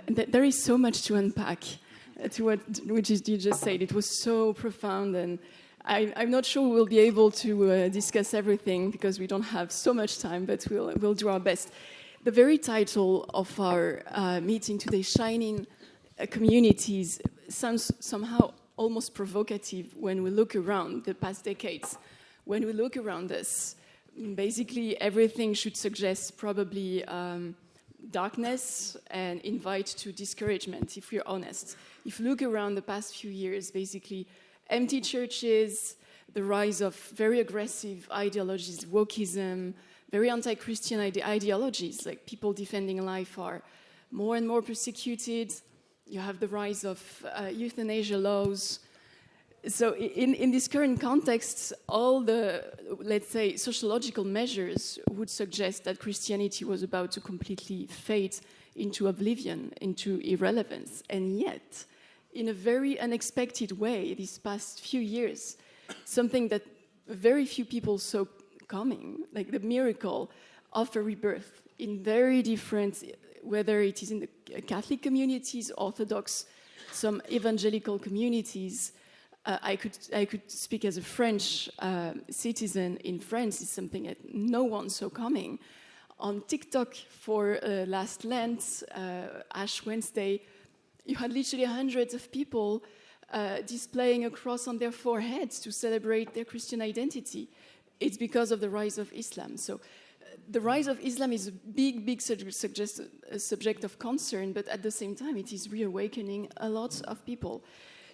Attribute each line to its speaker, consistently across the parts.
Speaker 1: there is so much to unpack to what you just said. It was so profound, and I'm not sure we'll be able to discuss everything because we don't have so much time, but we'll do our best. The very title of our meeting today, Shining Communities, sounds somehow almost provocative when we look around the past decades. When we look around us, basically everything should suggest probably darkness and invite to discouragement, if we're honest. If you look around the past few years, basically empty churches, the rise of very aggressive ideologies, wokeism, very anti-Christian ideologies, like people defending life are more and more persecuted. You have the rise of euthanasia laws. So in this current context, all the, let's say, sociological measures would suggest that Christianity was about to completely fade into oblivion, into irrelevance. And yet, in a very unexpected way, these past few years, something that very few people saw coming, like the miracle of a rebirth in very different, whether it is in the Catholic communities, Orthodox, some evangelical communities. I could speak as a French citizen in France. It's something that no one saw coming. On TikTok for last Lent, Ash Wednesday, you had literally hundreds of people displaying a cross on their foreheads to celebrate their Christian identity. It's because of the rise of Islam. So the rise of Islam is a big subject of concern, but at the same time, it is reawakening a lot of people.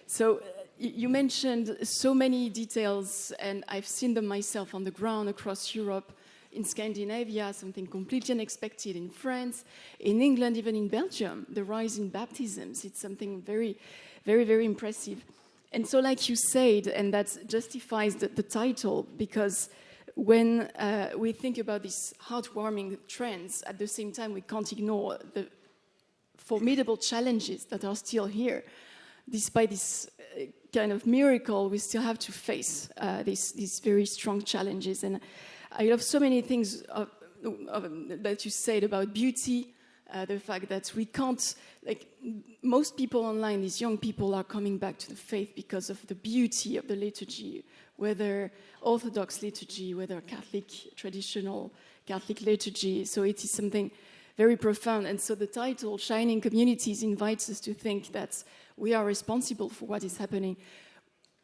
Speaker 1: So you mentioned so many details, and I've seen them myself on the ground across Europe, in Scandinavia, something completely unexpected in France, in England, even in Belgium, the rise in baptisms. It's something very, very, very impressive. And so like you said, and that justifies the title, because when we think about these heartwarming trends, at the same time we can't ignore the formidable challenges that are still here. Despite this kind of miracle, we still have to face these very strong challenges. And I love so many things that you said about beauty, the fact that we can't, like most people online, these young people are coming back to the faith because of the beauty of the liturgy, whether Orthodox liturgy, whether Catholic, traditional Catholic liturgy. So it is something very profound. And so the title, Shining Communities, invites us to think that we are responsible for what is happening.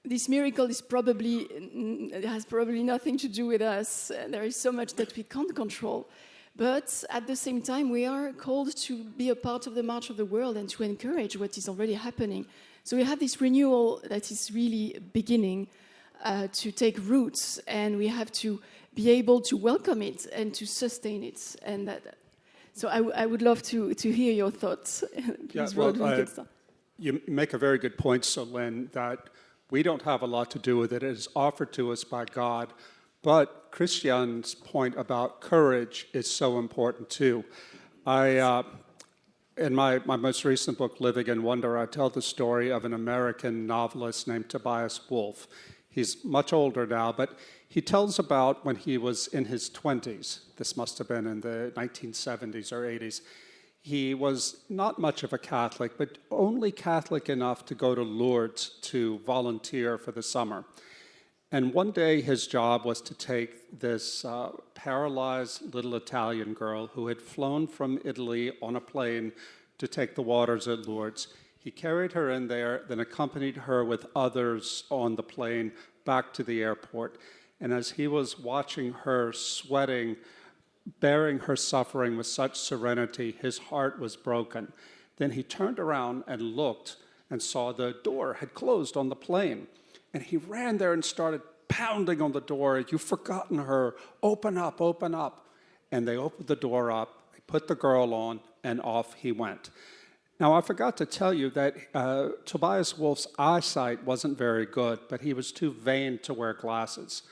Speaker 1: This miracle has probably nothing to do with us. There is so much that we can't control. But at the same time, we are called to be a part of the march of the world and to encourage what is already happening. So we have this renewal that is really beginning to take roots, and we have to be able to welcome it and to sustain it. And so I would love to hear your thoughts. Please,
Speaker 2: you make a very good point, Solène, that we don't have a lot to do with it. It is offered to us by God. But Christiaan's point about courage is so important too. In my most recent book, Living in Wonder, I tell the story of an American novelist named Tobias Wolff. He's much older now, but he tells about when he was in his 20s. This must have been in the 1970s or 80s. He was not much of a Catholic, but only Catholic enough to go to Lourdes to volunteer for the summer. And one day his job was to take this paralyzed little Italian girl who had flown from Italy on a plane to take the waters at Lourdes. He carried her in there, then accompanied her with others on the plane back to the airport. And as he was watching her sweating, bearing her suffering with such serenity, his heart was broken. Then he turned around and looked and saw the door had closed on the plane. And he ran there and started pounding on the door. You've forgotten her. Open up, open up. And they opened the door up, they put the girl on, and off he went. Now, I forgot to tell you that Tobias Wolff's eyesight wasn't very good, but he was too vain to wear glasses.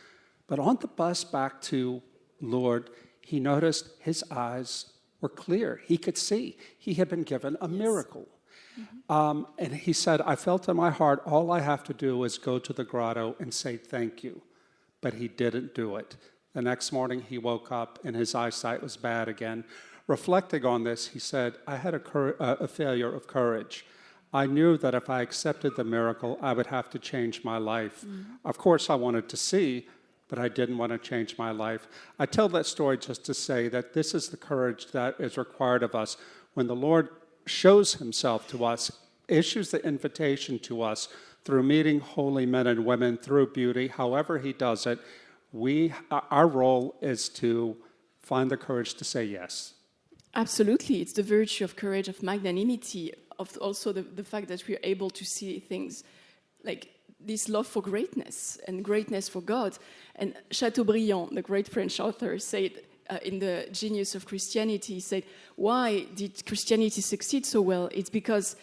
Speaker 2: But on the bus back to Lourdes, he noticed his eyes were clear. He could see. He had been given a miracle. Mm-hmm. And he said, I felt in my heart, all I have to do is go to the grotto and say thank you. But he didn't do it. The next morning he woke up and his eyesight was bad again. reflecting on this, he said, I had a failure of courage. I knew that if I accepted the miracle, I would have to change my life. Of course, I wanted to see, but I didn't want to change my life. I tell that story just to say that this is the courage that is required of us. When the Lord shows himself to us, issues the invitation to us through meeting holy men and women, through beauty, however he does it, our role is to find the courage to say yes.
Speaker 1: Absolutely. It's the virtue of courage, of magnanimity, of also the fact that we are able to see things like this love for greatness and greatness for God. And Chateaubriand, the great French author, said in The Genius of Christianity, he said, why did Christianity succeed so well? It's because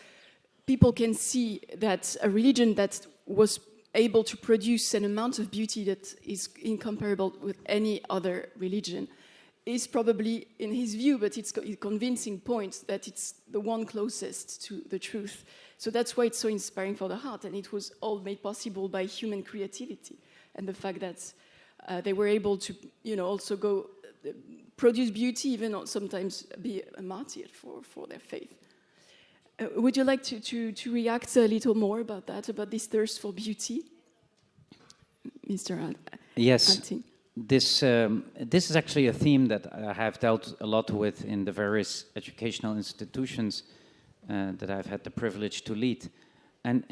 Speaker 1: people can see that a religion that was able to produce an amount of beauty that is incomparable with any other religion is probably, in his view, but it's a convincing point that it's the one closest to the truth. So that's why it's so inspiring for the heart, and it was all made possible by human creativity and the fact that they were able to, also go produce beauty, even sometimes be a martyr for their faith. Would you like to react a little more about that, about this thirst for beauty, Mr.
Speaker 3: Yes.
Speaker 1: Anting?
Speaker 3: This is actually a theme that I have dealt a lot with in the various educational institutions that I've had the privilege to lead, and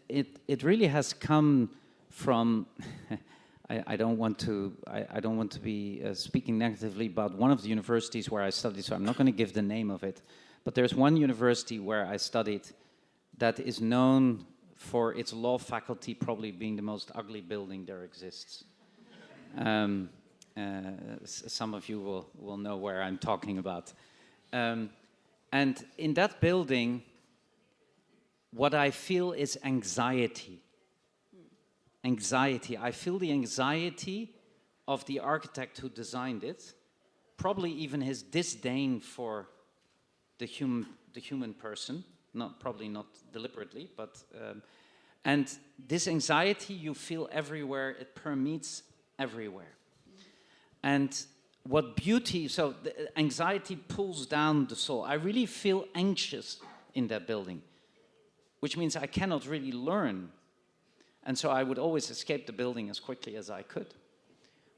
Speaker 3: it really has come from. I don't want to be speaking negatively about one of the universities where I studied, so I'm not going to give the name of it. But there's one university where I studied that is known for its law faculty probably being the most ugly building there exists. Some of you will know where I'm talking about. And in that building, what I feel is anxiety. Anxiety. I feel the anxiety of the architect who designed it, probably even his disdain for the human person, probably not deliberately, but and this anxiety you feel everywhere. It permeates everywhere. And what beauty, so the anxiety pulls down the soul. I really feel anxious in that building, which means I cannot really learn. And so I would always escape the building as quickly as I could.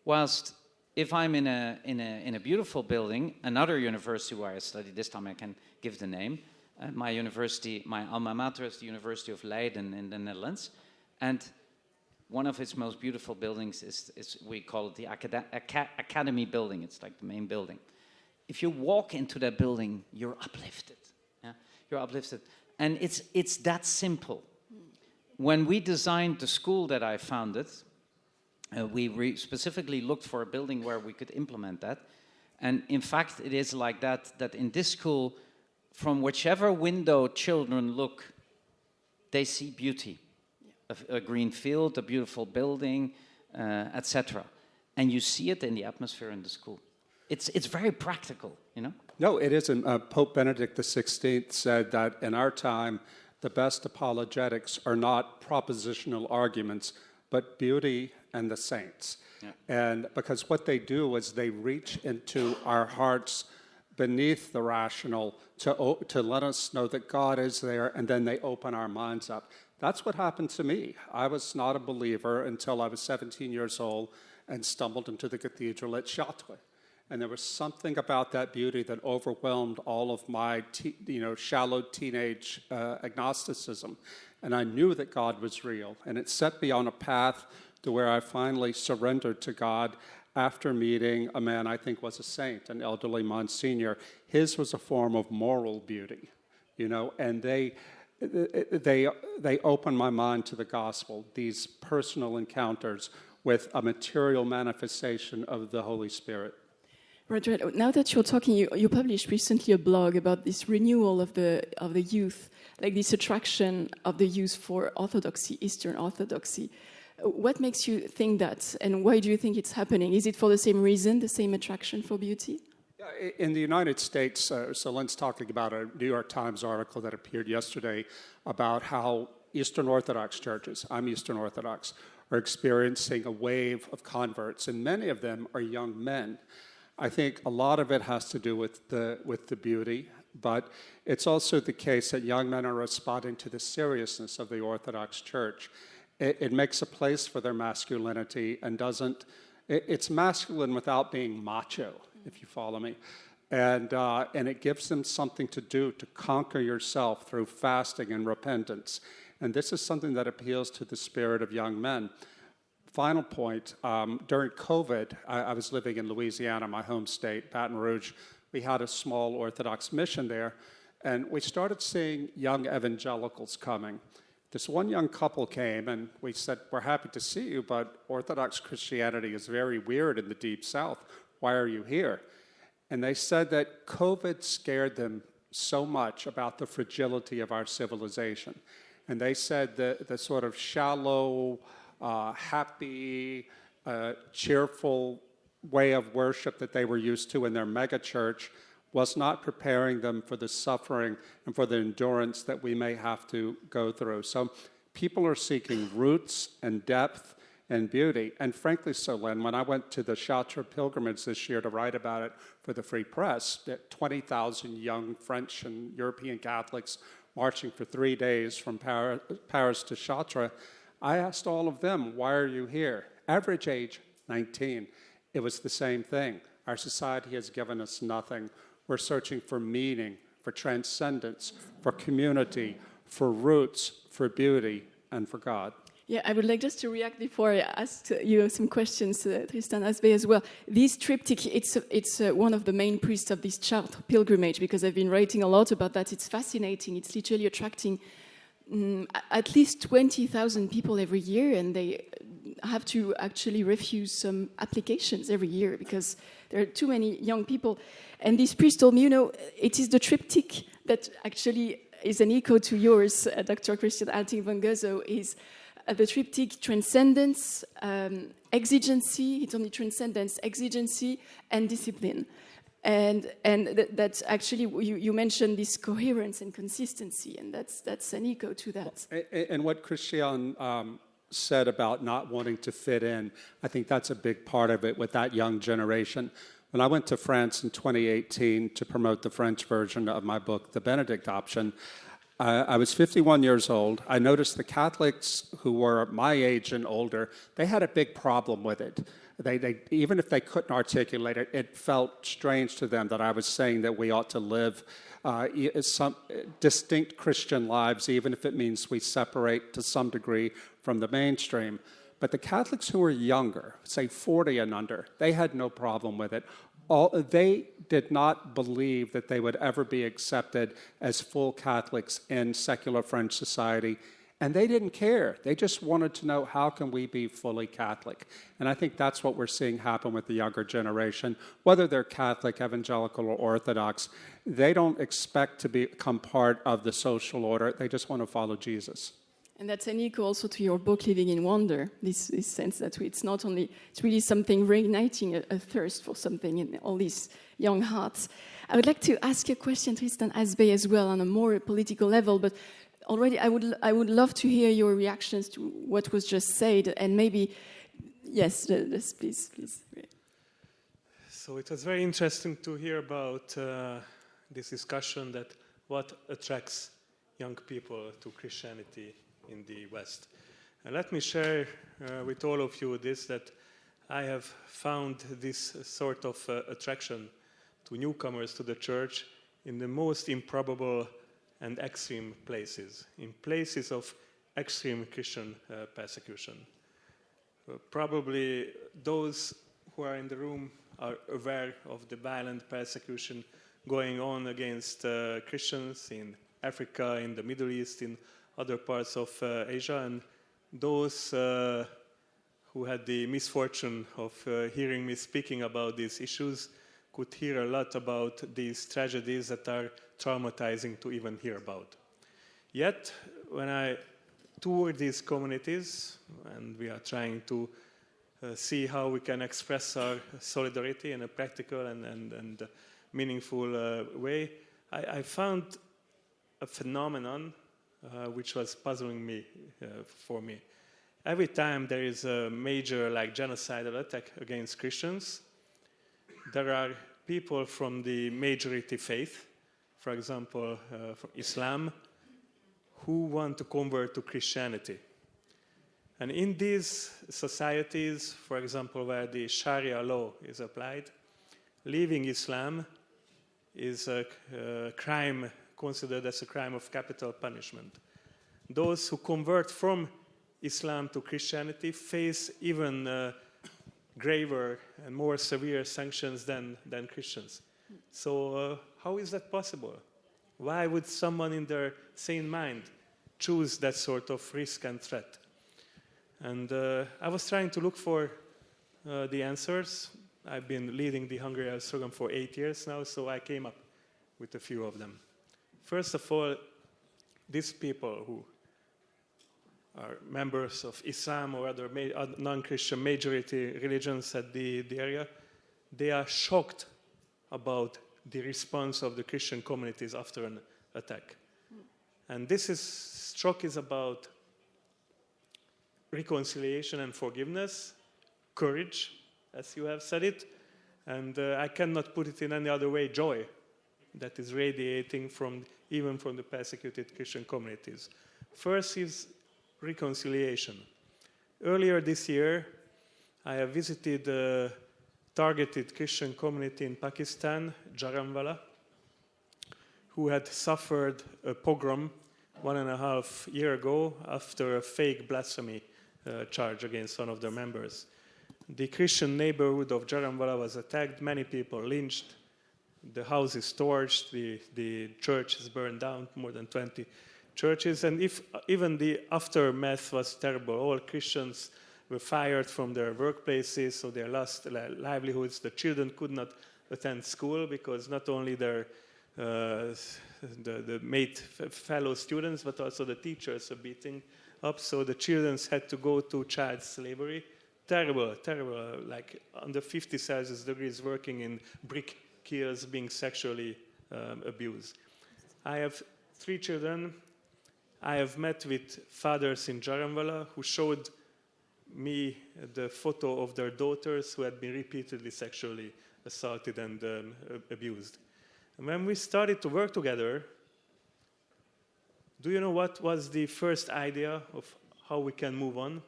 Speaker 3: Whilst if I'm in a beautiful building, another university where I studied, this time I can give the name, my university, my alma mater is the University of Leiden in the Netherlands, and one of its most beautiful buildings is we call it the Academy building. It's like the main building. If you walk into that building, you're uplifted. Yeah? You're uplifted. And it's that simple. When we designed the school that I founded, we specifically looked for a building where we could implement that. And in fact, it is like that in this school, from whichever window children look, they see beauty. A green field, a beautiful building, etc. And you see it in the atmosphere in the school. It's very practical,
Speaker 2: No, it isn't. Pope Benedict XVI said that in our time, the best apologetics are not propositional arguments, but beauty and the saints. Yeah. And because what they do is they reach into our hearts beneath the rational to let us know that God is there, and then they open our minds up. That's what happened to me. I was not a believer until I was 17 years old and stumbled into the cathedral at Chartres. And there was something about that beauty that overwhelmed all of my shallow teenage agnosticism. And I knew that God was real. And it set me on a path to where I finally surrendered to God after meeting a man I think was a saint, an elderly Monsignor. His was a form of moral beauty, and they opened my mind to the gospel, these personal encounters with a material manifestation of the Holy Spirit.
Speaker 1: Right. Now that you're talking, you published recently a blog about this renewal of the youth, like this attraction of the youth for orthodoxy, Eastern Orthodoxy. What makes you think that, and why do you think it's happening? Is it for the same reason, the same attraction for beauty?
Speaker 2: In the United States, Solène's talking about a New York Times article that appeared yesterday about how Eastern Orthodox churches, I'm Eastern Orthodox, are experiencing a wave of converts, and many of them are young men. I think a lot of it has to do with the beauty, but it's also the case that young men are responding to the seriousness of the Orthodox Church. It makes a place for their masculinity and doesn't. It's masculine without being macho, if you follow me. And it gives them something to do to conquer yourself through fasting and repentance. And this is something that appeals to the spirit of young men. Final point, during COVID, I was living in Louisiana, my home state, Baton Rouge. We had a small Orthodox mission there, and we started seeing young evangelicals coming. This one young couple came, and we said, we're happy to see you, but Orthodox Christianity is very weird in the Deep South. Why are you here? And they said that COVID scared them so much about the fragility of our civilization. And they said the sort of shallow, happy, cheerful way of worship that they were used to in their megachurch was not preparing them for the suffering and for the endurance that we may have to go through. So people are seeking roots and depth and beauty. And frankly, Solène, when I went to the Chartres pilgrimage this year to write about it for the Free Press, 20,000 young French and European Catholics marching for 3 days from Paris to Chartres, I asked all of them, why are you here? Average age, 19. It was the same thing. Our society has given us nothing. We're searching for meaning, for transcendence, for community, for roots, for beauty, and for God.
Speaker 1: Yeah, I would like just to react before I ask you some questions, Tristan Azbej, as well. This triptych, it's one of the main priests of this Chartres pilgrimage, because I've been writing a lot about that. It's fascinating. It's literally attracting at least 20,000 people every year, and they have to actually refuse some applications every year because there are too many young people. And this priest told me, it is the triptych that actually is an echo to yours, Dr. Christiaan van Geusau, is the triptych transcendence, exigency. He told me transcendence, exigency, and discipline. And that's actually, you mentioned this coherence and consistency, and that's an echo to that.
Speaker 2: And what Christiaan said about not wanting to fit in, I think that's a big part of it with that young generation. When I went to France in 2018 to promote the French version of my book, The Benedict Option, I was 51 years old. I noticed the Catholics who were my age and older, they had a big problem with it. They even if they couldn't articulate it, it felt strange to them that I was saying that we ought to live some distinct Christian lives, even if it means we separate to some degree from the mainstream. But the Catholics who were younger, say 40 and under, they had no problem with it. They did not believe that they would ever be accepted as full Catholics in secular French society. And they didn't care. They just wanted to know, how can we be fully Catholic? And I think that's what we're seeing happen with the younger generation. Whether they're Catholic, evangelical, or Orthodox, they don't expect to become part of the social order. They just want to follow Jesus.
Speaker 1: And that's an echo also to your book, Living in Wonder, this sense that it's not only, it's really something reigniting a thirst for something in all these young hearts. I would like to ask you a question, Tristan Azbej, as well, on a more political level, but already I would love to hear your reactions to what was just said, and maybe, yes, please.
Speaker 4: So it was very interesting to hear about this discussion that what attracts young people to Christianity in the West. And let me share with all of you this, that I have found this sort of attraction to newcomers to the church in the most improbable and extreme places, in places of extreme Christian persecution. Probably those who are in the room are aware of the violent persecution going on against Christians in Africa, in the Middle East, in other parts of Asia, and those who had the misfortune of hearing me speaking about these issues could hear a lot about these tragedies that are traumatizing to even hear about. Yet, when I tour these communities, and we are trying to see how we can express our solidarity in a practical and meaningful way, I found a phenomenon which was puzzling me, for me. Every time there is a major, genocidal attack against Christians, there are people from the majority faith, for example, from Islam, who want to convert to Christianity. And in these societies, for example, where the Sharia law is applied, leaving Islam is a crime considered as a crime of capital punishment. Those who convert from Islam to Christianity face even graver and more severe sanctions than Christians. So how is that possible? Why would someone in their sane mind choose that sort of risk and threat? And I was trying to look for the answers. I've been leading the Hungarian slogan for 8 years now, so I came up with a few of them. First of all, these people who are members of Islam or other non-Christian majority religions at the area, they are shocked about the response of the Christian communities after an attack. And shock is about reconciliation and forgiveness, courage, as you have said it, and I cannot put it in any other way, joy, that is radiating even from the persecuted Christian communities. First is reconciliation. Earlier this year, I have visited a targeted Christian community in Pakistan, Jaranwala, who had suffered a pogrom 1.5 years ago after a fake blasphemy charge against one of their members. The Christian neighborhood of Jaranwala was attacked, many people lynched, the house is torched, the church is burned down, more than 20 churches, and even the aftermath was terrible. All Christians were fired from their workplaces, so they lost livelihoods. The children could not attend school because not only their fellow students, but also the teachers are beating up, so the children had to go to child slavery. Terrible, like under 50 Celsius degrees, working in brick kilns, being sexually abused. I have 3 children. I have met with fathers in Jaranwala who showed me the photo of their daughters who had been repeatedly sexually assaulted and abused. And when we started to work together, do you know what was the first idea of how we can move on?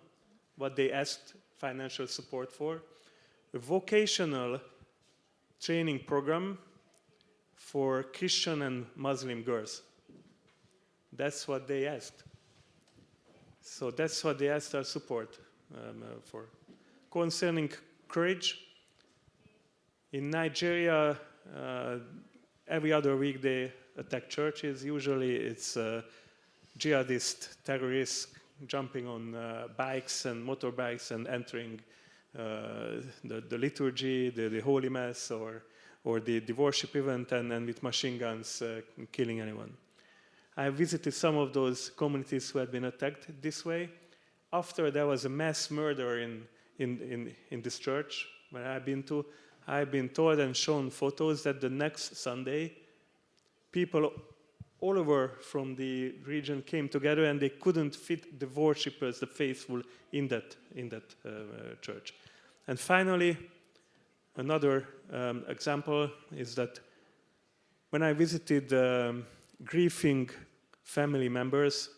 Speaker 4: What they asked financial support for? A vocational training program for Christian and Muslim girls. That's what they asked. So that's what they asked our support for. Concerning courage, in Nigeria, every other week they attack churches. Usually it's jihadist terrorists jumping on bikes and motorbikes and entering the liturgy, the Holy Mass, or the worship event, and with machine guns killing anyone. I visited some of those communities who had been attacked this way. After there was a mass murder in this church where I've been to, I've been told and shown photos that the next Sunday, people all over from the region came together and they couldn't fit the worshippers, the faithful, in that church. And finally, another example is that when I visited grieving family members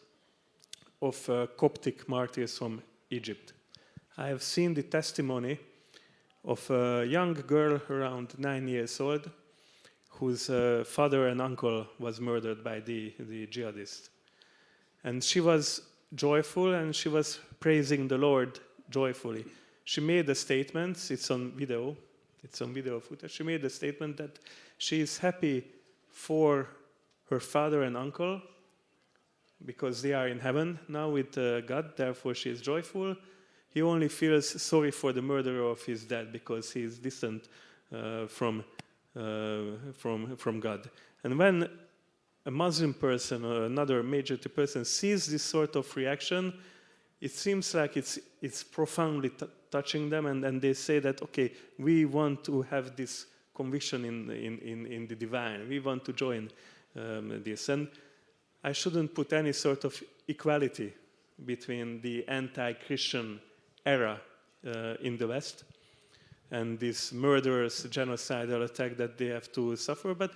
Speaker 4: of Coptic martyrs from Egypt, I have seen the testimony of a young girl around 9 years old whose father and uncle was murdered by the jihadists. And she was joyful and she was praising the Lord joyfully. She made a statement, it's on video footage. She made a statement that she is happy for her father and uncle because they are in heaven now with God, therefore she is joyful. He only feels sorry for the murderer of his dad because he is distant from God. And when a Muslim person or another majority person sees this sort of reaction, it seems like it's profoundly touching them, and they say that, okay, we want to have this conviction in the divine. We want to join this. And I shouldn't put any sort of equality between the anti-Christian era in the West, and this murderous genocidal attack that they have to suffer. But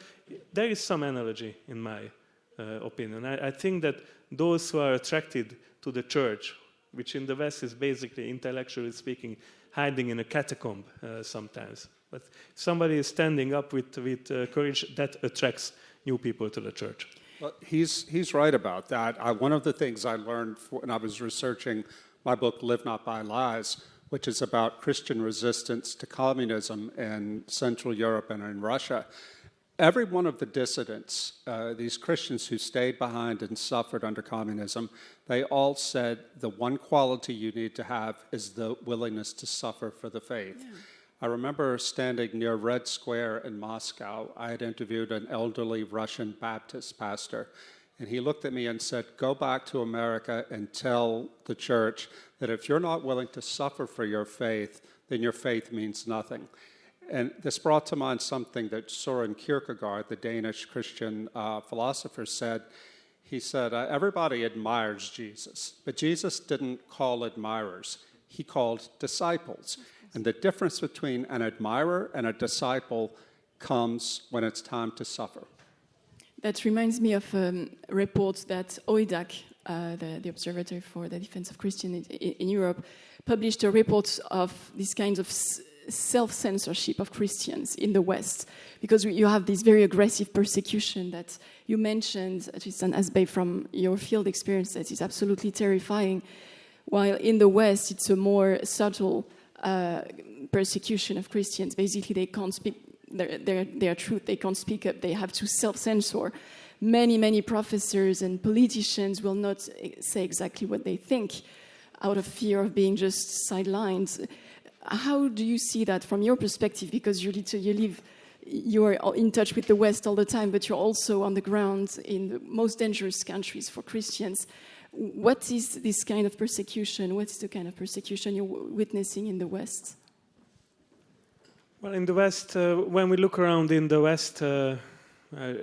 Speaker 4: there is some analogy in my opinion. I think that those who are attracted to the church, which in the West is basically, intellectually speaking, hiding in a catacomb sometimes. But somebody is standing up with courage, that attracts new people to the church.
Speaker 2: Well, he's right about that. One of the things I learned when I was researching my book, Live Not by Lies, which is about Christian resistance to communism in Central Europe and in Russia. Every one of the dissidents, these Christians who stayed behind and suffered under communism, they all said the one quality you need to have is the willingness to suffer for the faith. Yeah. I remember standing near Red Square in Moscow. I had interviewed an elderly Russian Baptist pastor, and he looked at me and said, "Go back to America and tell the church that if you're not willing to suffer for your faith, then your faith means nothing." And this brought to mind something that Søren Kierkegaard, the Danish Christian philosopher, said. He said, everybody admires Jesus, but Jesus didn't call admirers. He called disciples. And the difference between an admirer and a disciple comes when it's time to suffer.
Speaker 1: That reminds me of a report that OIDAC, the Observatory for the Defense of Christianity in Europe, published a report of these kinds of self-censorship of Christians in the West, because you have this very aggressive persecution that you mentioned, Tristan Azbej, from your field experience, that is absolutely terrifying, while in the West it's a more subtle persecution of Christians. Basically, they can't speak their truth, they can't speak up, they have to self-censor. Many professors and politicians will not say exactly what they think out of fear of being just sidelined. How do you see that from your perspective? Because you're in touch with the West all the time, but you're also on the ground in the most dangerous countries for Christians. What is this kind of persecution? What is the kind of persecution you're witnessing in the West?
Speaker 4: Well, in the West, when we look around in the West,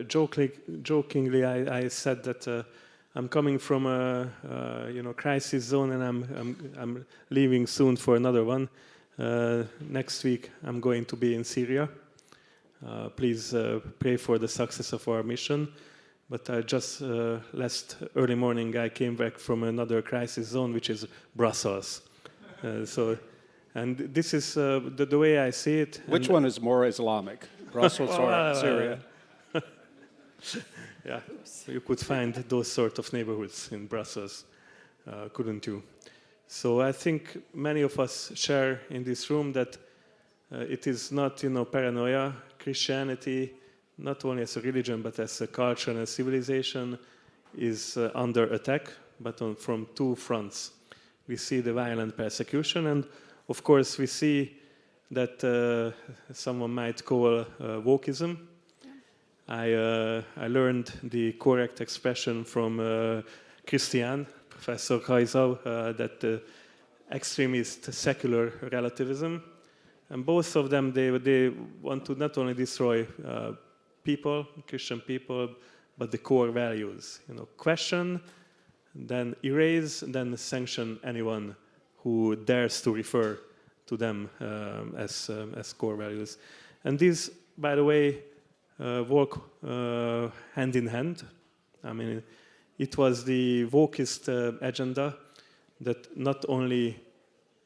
Speaker 4: jokingly, I said that I'm coming from a crisis zone, and I'm leaving soon for another one. Next week, I'm going to be in Syria. Please pray for the success of our mission. But just last early morning, I came back from another crisis zone, which is Brussels. And this is the way I see it.
Speaker 2: Which one is more Islamic, Brussels or Syria?
Speaker 4: Yeah, you could find those sort of neighborhoods in Brussels, couldn't you? So I think many of us share in this room that it is not, paranoia. Christianity, not only as a religion but as a culture and a civilization, is under attack, but from two fronts. We see the violent persecution, and of course we see that someone might call wokeism. I learned the correct expression from Christiaan, Professor Geusau, that extremist secular relativism, and both of them they want to not only destroy people, Christian people, but the core values. Question, then erase, then sanction anyone who dares to refer to them as core values. And these, by the way, work hand in hand. I mean, it was the wokist agenda that not only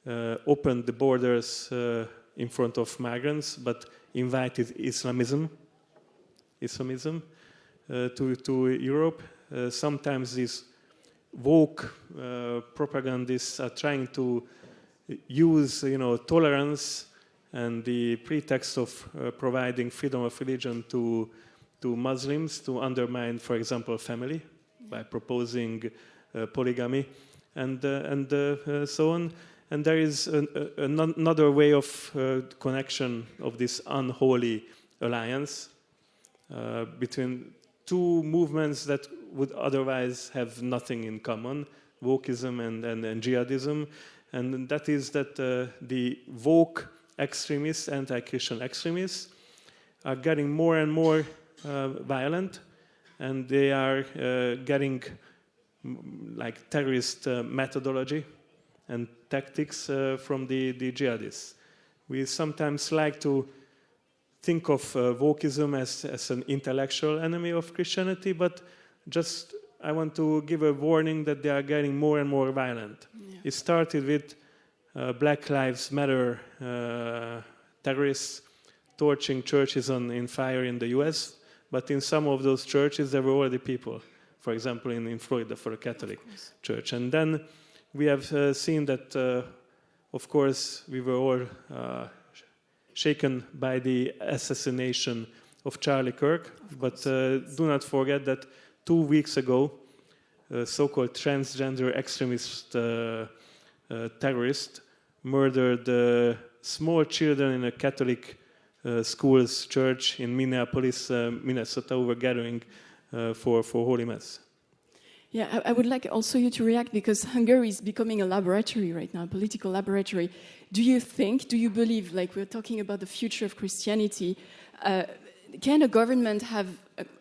Speaker 4: opened the borders in front of migrants, but invited Islamism to Europe. Sometimes these woke propagandists are trying to use, tolerance and the pretext of providing freedom of religion to Muslims to undermine, for example, family by proposing polygamy and so on. And there is another way of connection of this unholy alliance between two movements that would otherwise have nothing in common, wokeism and jihadism. And that is that the woke extremists, anti-Christian extremists, are getting more and more violent, and they are getting like terrorist methodology and tactics from the jihadists. we sometimes like to think of wokeism as an intellectual enemy of Christianity, but just I want to give a warning that they are getting more and more violent. Yeah. It started with Black Lives Matter terrorists torching churches in fire in the US, but in some of those churches there were already people, for example in Florida for a Catholic church. And then we have seen that, of course, we were all shaken by the assassination of Charlie Kirk, but do not forget that 2 weeks ago, a so-called transgender extremist terrorist murdered small children in a Catholic school's church in Minneapolis, Minnesota, who were gathering for Holy Mass.
Speaker 1: Yeah, I would like also you to react, because Hungary is becoming a laboratory right now, a political laboratory. Do you believe, like we're talking about the future of Christianity, can a government have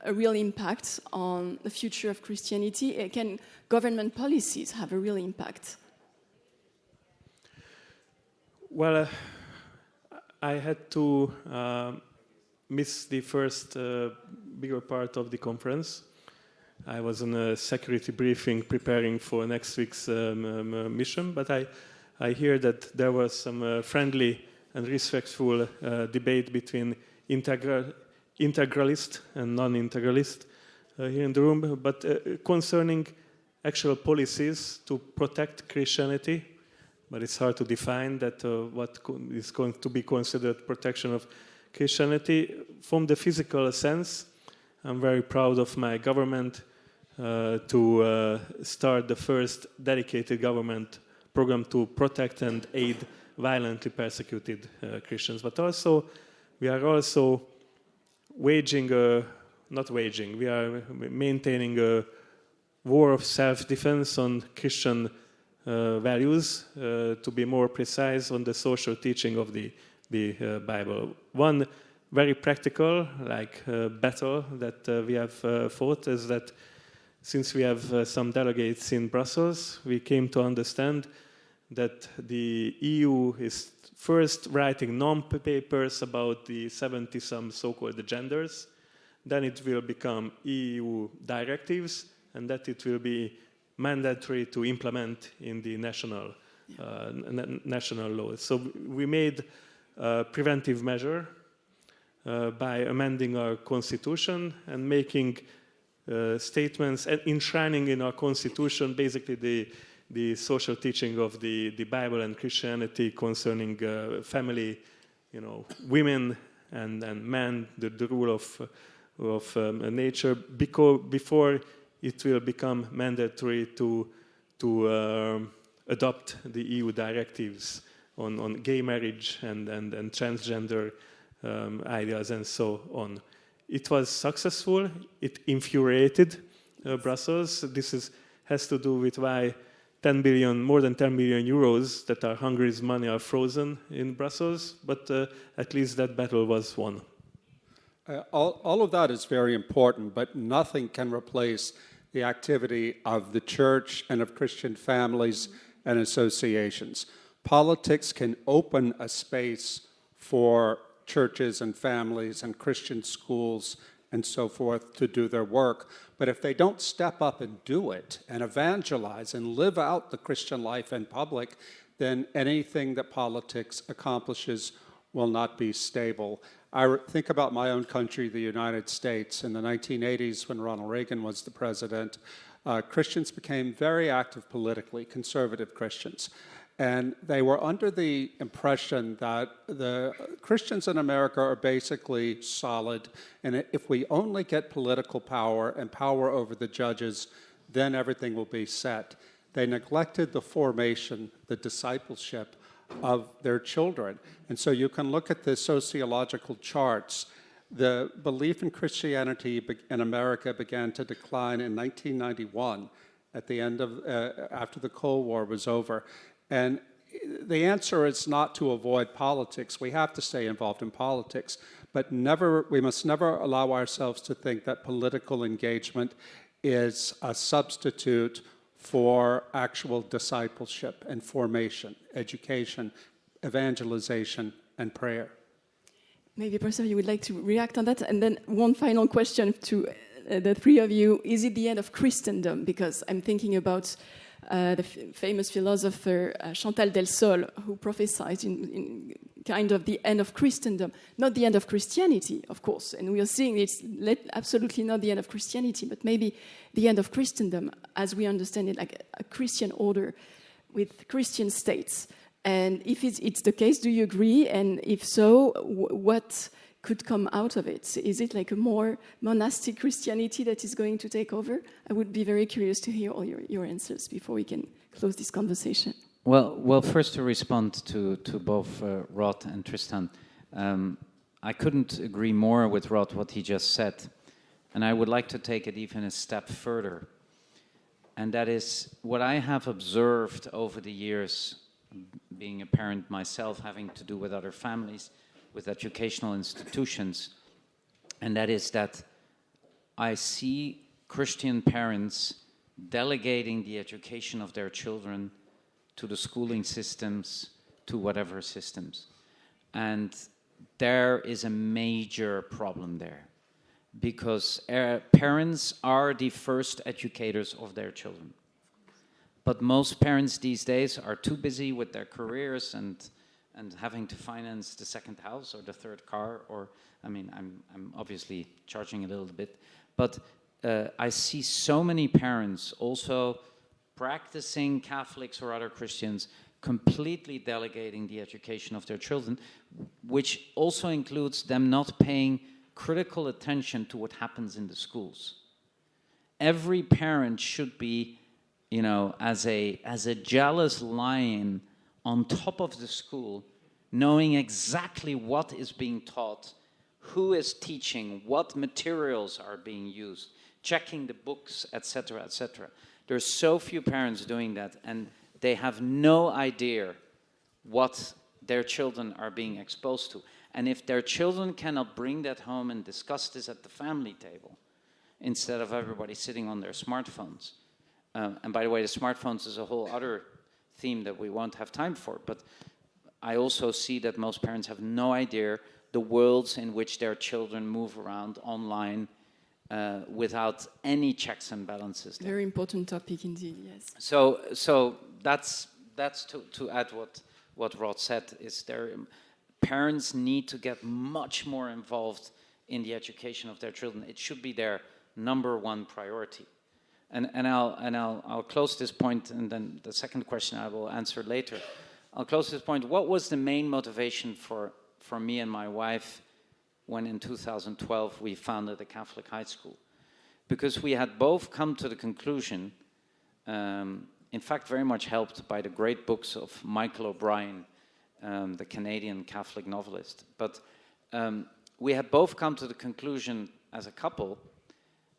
Speaker 1: a real impact on the future of Christianity? Can government policies have a real impact?
Speaker 4: Well, I had to miss the first bigger part of the conference. I was on a security briefing preparing for next week's mission, but I hear that there was some friendly and respectful debate between integralist and non-integralist here in the room, but concerning actual policies to protect Christianity, but it's hard to define that what is going to be considered protection of Christianity. From the physical sense, I'm very proud of my government to start the first dedicated government program to protect and aid violently persecuted Christians. But also, we are also we are maintaining a war of self-defense on Christian values, to be more precise, on the social teaching of the Bible. One very practical, battle that we have fought is that since we have some delegates in Brussels, we came to understand that the EU is first writing non-papers about the 70-some so-called agendas, then it will become EU directives, and that it will be mandatory to implement in the national laws. So we made a preventive measure by amending our constitution and making statements and enshrining in our constitution basically the social teaching of the Bible and Christianity concerning family, women and men, the rule of nature, before it will become mandatory to adopt the EU directives on gay marriage and transgender ideas and so on. It was successful. It infuriated Brussels. This has to do with why more than 10 billion euros that are Hungary's money are frozen in Brussels, but at least that battle was won.
Speaker 2: All of that is very important, but nothing can replace the activity of the church and of Christian families and associations. Politics can open a space for churches and families and Christian schools and so forth to do their work. But if they don't step up and do it and evangelize and live out the Christian life in public, then anything that politics accomplishes will not be stable. I think about my own country, the United States. In the 1980s, when Ronald Reagan was the president, Christians became very active politically, conservative Christians. And they were under the impression that the Christians in America are basically solid, and if we only get political power and power over the judges, then everything will be set. They neglected the formation, the discipleship of their children. And so you can look at the sociological charts. The belief in Christianity in America began to decline in 1991, at the end of after the Cold War was over. And the answer is not to avoid politics. We have to stay involved in politics, but we must never allow ourselves to think that political engagement is a substitute for actual discipleship and formation, education, evangelization, and prayer.
Speaker 1: Maybe, Professor, you would like to react on that? And then one final question to the three of you. Is it the end of Christendom? Because I'm thinking about the famous philosopher Chantal del Sol, who prophesied in kind of the end of Christendom. Not the end of Christianity, of course. And we are seeing it's absolutely not the end of Christianity, but maybe the end of Christendom, as we understand it, like a Christian order with Christian states. And if it's the case, do you agree? And if so, what could come out of it? Is it like a more monastic Christianity that is going to take over? I would be very curious to hear all your answers before we can close this conversation.
Speaker 3: Well, first to respond to both Rod and Tristan. I couldn't agree more with Rod what he just said. And I would like to take it even a step further. And that is what I have observed over the years, being a parent myself, having to do with other families, with educational institutions, and that is that I see Christian parents delegating the education of their children to the schooling systems, to whatever systems. And there is a major problem there, because parents are the first educators of their children. But most parents these days are too busy with their careers and having to finance the second house or the third car, or, I mean, I'm obviously charging a little bit, but I see so many parents also practicing Catholics or other Christians completely delegating the education of their children, which also includes them not paying critical attention to what happens in the schools. Every parent should be, you know, as a jealous lion on top of the school, knowing exactly what is being taught, who is teaching, what materials are being used, checking the books, etc., etc. There's so few parents doing that, and they have no idea what their children are being exposed to. And if their children cannot bring that home and discuss this at the family table, instead of everybody sitting on their smartphones, and by the way, the smartphones is a whole other theme that we won't have time for, but I also see that most parents have no idea the worlds in which their children move around online without any checks and balances.
Speaker 1: Very important topic indeed, yes.
Speaker 3: So that's to add what Rod said, is parents need to get much more involved in the education of their children. It should be their number one priority. And I'll close this point, and then the second question I will answer later. I'll close this point. What was the main motivation for me and my wife when in 2012 we founded a Catholic high school? Because we had both come to the conclusion, in fact very much helped by the great books of Michael O'Brien, the Canadian Catholic novelist. But we had both come to the conclusion as a couple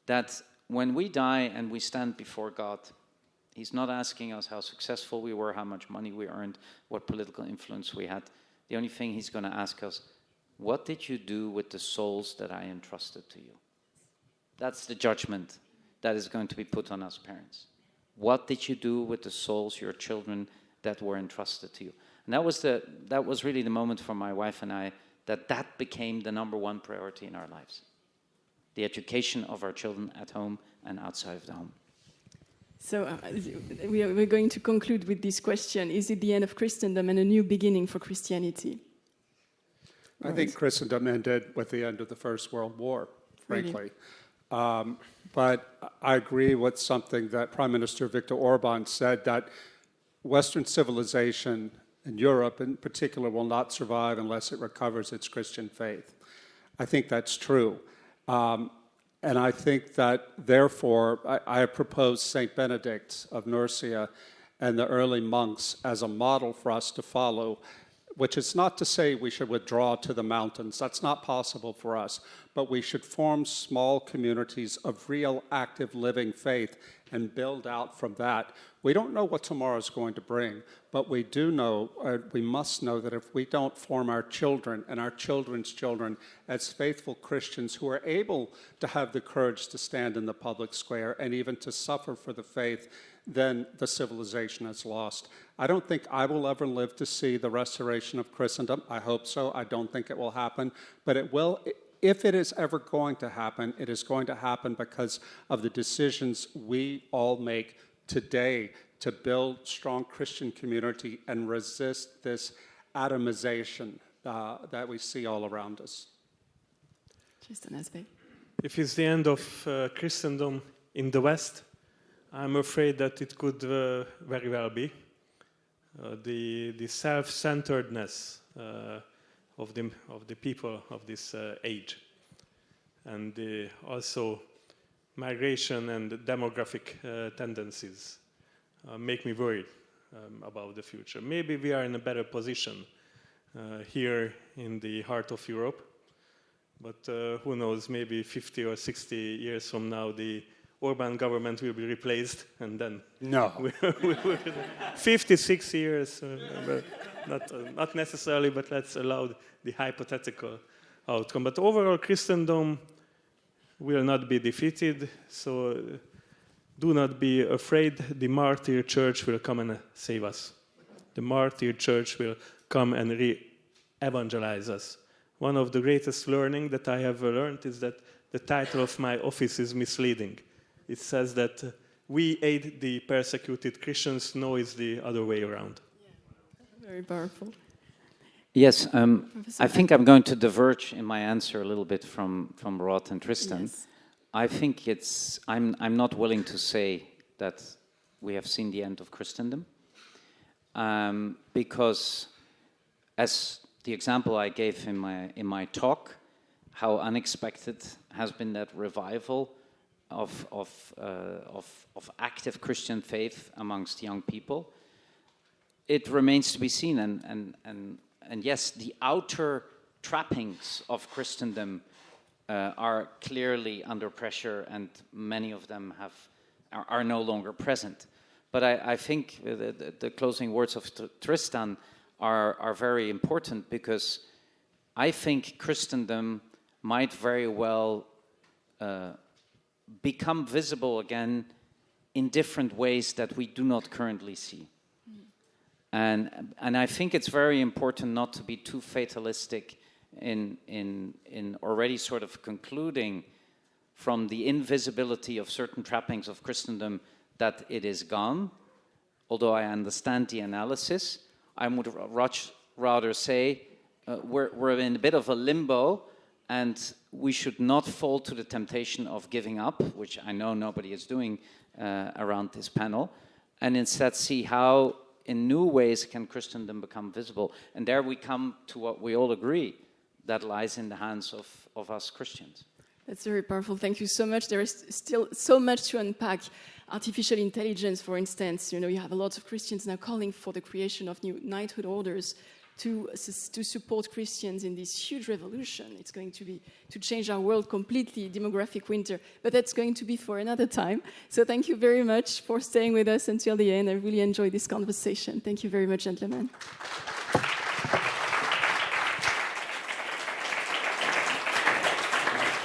Speaker 3: that when we die and we stand before God, He's not asking us how successful we were, how much money we earned, what political influence we had. The only thing He's going to ask us, what did you do with the souls that I entrusted to you? That's the judgment that is going to be put on us parents. What did you do with the souls, your children, that were entrusted to you? And that was really the moment for my wife and I that became the number one priority in our lives. The education of our children at home and outside of the home.
Speaker 1: So we're going to conclude with this question. Is it the end of Christendom and a new beginning for Christianity?
Speaker 2: I think Christendom ended with the end of the First World War, frankly. Really? But I agree with something that Prime Minister Viktor Orban said, that Western civilization and Europe in particular will not survive unless it recovers its Christian faith. I think that's true. And I think that, therefore, I have proposed St. Benedict of Nursia and the early monks as a model for us to follow, which is not to say we should withdraw to the mountains. That's not possible for us. but we should form small communities of real active living faith and build out from that. We don't know what tomorrow is going to bring, but we do know, we must know that if we don't form our children and our children's children as faithful Christians who are able to have the courage to stand in the public square and even to suffer for the faith, then the civilization is lost. I don't think I will ever live to see the restoration of Christendom. I hope so. I don't think it will happen, but it will. If it is ever going to happen, it is going to happen because of the decisions we all make today to build strong Christian community and resist this atomization that we see all around us.
Speaker 1: Tristan Azbej.
Speaker 4: If it's the end of Christendom in the West, I'm afraid that it could very well be. The self-centeredness of the people of this age, and also migration and demographic tendencies make me worried about the future. Maybe we are in a better position here in the heart of Europe, but who knows, maybe 50 or 60 years from now the Orban government will be replaced, and then 56 years, not necessarily, but let's allow the hypothetical outcome. But overall, Christendom will not be defeated, so do not be afraid. The martyr church will come and save us. The martyr church will come and re-evangelize us. One of the greatest learning that I have learned is that the title of my office is misleading. It says that we aid the persecuted Christians. No, it's the other way around.
Speaker 1: Yeah. Very powerful.
Speaker 3: Yes, I think I'm going to diverge in my answer a little bit from Rod and Tristan.
Speaker 1: Yes.
Speaker 3: I think I'm not willing to say that we have seen the end of Christendom, because as the example I gave in my talk, how unexpected has been that revival of active Christian faith amongst young people. It remains to be seen, and yes, the outer trappings of Christendom are clearly under pressure, and many of them are no longer present. But I think the closing words of Tristan are very important, because I think Christendom might very well become visible again in different ways that we do not currently see. And I think it's very important not to be too fatalistic in already sort of concluding from the invisibility of certain trappings of Christendom that it is gone. Although I understand the analysis, I would rather say we're in a bit of a limbo, and we should not fall to the temptation of giving up, which I know nobody is doing around this panel, and instead see how in new ways can Christendom become visible. And there we come to what we all agree, that lies in the hands of us Christians.
Speaker 1: That's very powerful. Thank you so much. There is still so much to unpack. Artificial intelligence, for instance, you have a lot of Christians now calling for the creation of new knighthood orders to support Christians in this huge revolution. It's going to change our world completely, demographic winter, but that's going to be for another time. So thank you very much for staying with us until the end. I really enjoyed this conversation. Thank you very much, gentlemen.